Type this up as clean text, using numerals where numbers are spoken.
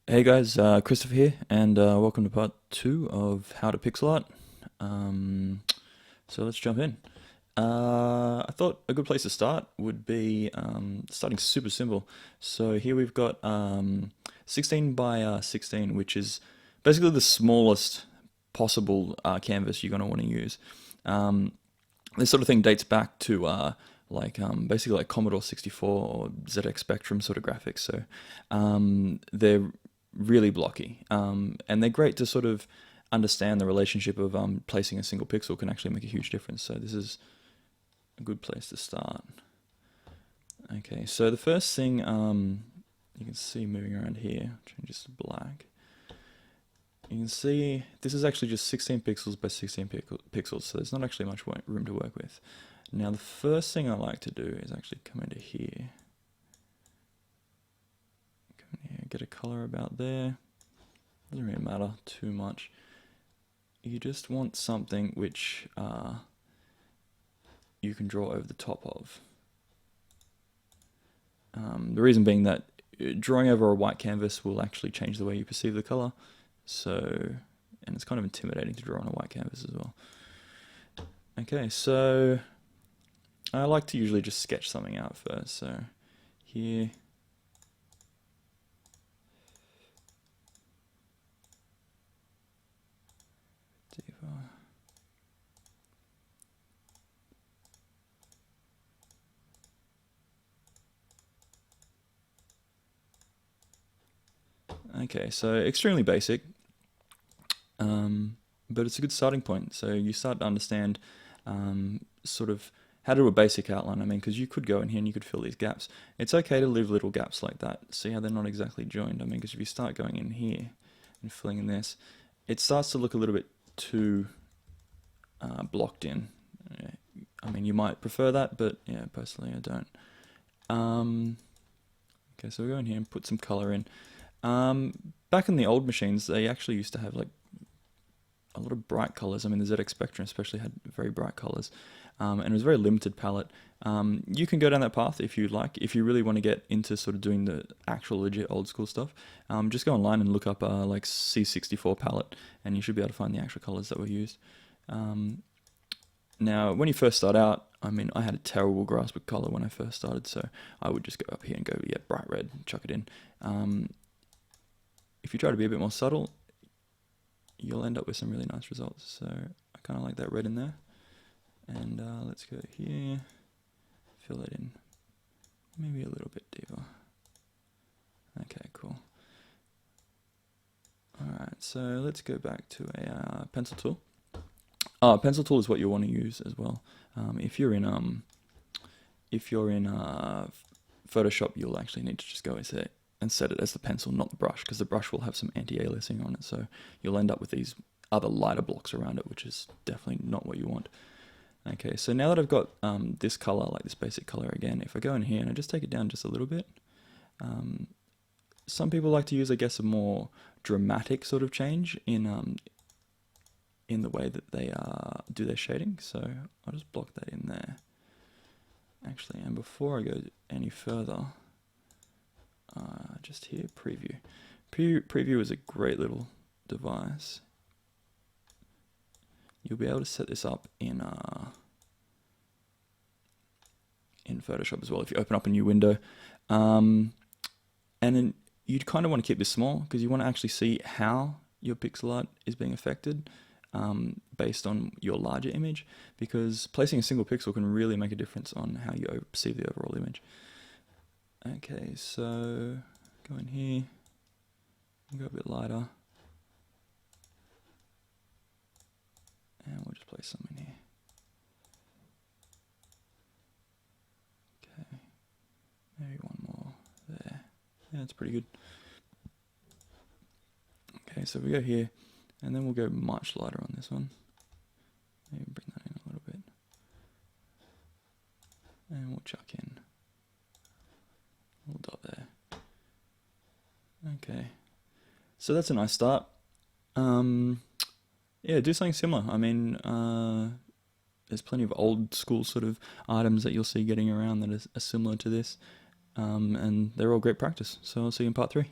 Hey guys, Christopher here, and welcome to part 2 of How to Pixel Art. Um, so let's jump in. I thought a good place to start would be starting super simple. So here we've got 16 by 16, which is basically the smallest possible canvas you're going to want to use. Um, this sort of thing dates back to basically like Commodore 64 or ZX Spectrum sort of graphics. So they're really blocky, and they're great to sort of understand the relationship of placing a single pixel can actually make a huge difference. So this is a good place to start. Okay, so the first thing you can see moving around here, change this to black. You can see this is actually just 16 pixels by 16 pixels, so there's not actually much room to work with. Now the first thing I like to do is actually come into here. Come in here, get a color about there. Doesn't really matter too much. You just want something which you can draw over the top of. The reason being that drawing over a white canvas will actually change the way you perceive the color. So, and it's kind of intimidating to draw on a white canvas as well. Okay, so I like to usually just sketch something out first. So here, okay, so extremely basic, but it's a good starting point. So you start to understand sort of how to do a basic outline. I mean, because you could go in here and you could fill these gaps. It's okay to leave little gaps like that. See how they're not exactly joined? I mean, because if you start going in here and filling in this, it starts to look a little bit too blocked in. I mean, you might prefer that, but yeah, personally I don't. Okay, so we'll go in here and put some color in. Back in the old machines, they actually used to have like a lot of bright colors. I mean, the ZX Spectrum especially had very bright colors, and it was a very limited palette. You can go down that path if you like. If you really want to get into sort of doing the actual legit old school stuff, just go online and look up like C64 palette, and you should be able to find the actual colors that were used. Now, when you first start out, I mean, I had a terrible grasp of color when I first started, so I would just go up here and go, yeah, bright red, chuck it in. If you try to be a bit more subtle, you'll end up with some really nice results. So I kind of like that red in there. And let's go here, fill it in maybe a little bit deeper. Okay, cool. Alright, so let's go back to a pencil tool. Pencil tool is what you'll want to use as well. If you're in Photoshop, you'll actually need to just go and set it as the pencil, not the brush, because the brush will have some anti-aliasing on it, so you'll end up with these other lighter blocks around it, which is definitely not what you want. Okay, so now that I've got this color, like this basic color again, if I go in here and I just take it down just a little bit, some people like to use, I guess, a more dramatic sort of change in the way that they do their shading, so I'll just block that in there. Actually, and before I go any further, just here, preview. Preview is a great little device. You'll be able to set this up in Photoshop as well if you open up a new window. And then you'd kind of want to keep this small because you want to actually see how your pixel art is being affected based on your larger image, because placing a single pixel can really make a difference on how you perceive the overall image. Okay, so go in here, go a bit lighter, and we'll just place some in here. Okay, maybe one more there. Yeah, that's pretty good. Okay, so we go here, and then we'll go much lighter on this one. Maybe bring that in a little bit. And we'll chuck in a little dot there. Okay, so that's a nice start. Yeah, do something similar. I mean, there's plenty of old school sort of items that you'll see getting around that are similar to this, and they're all great practice. So I'll see you in part 3.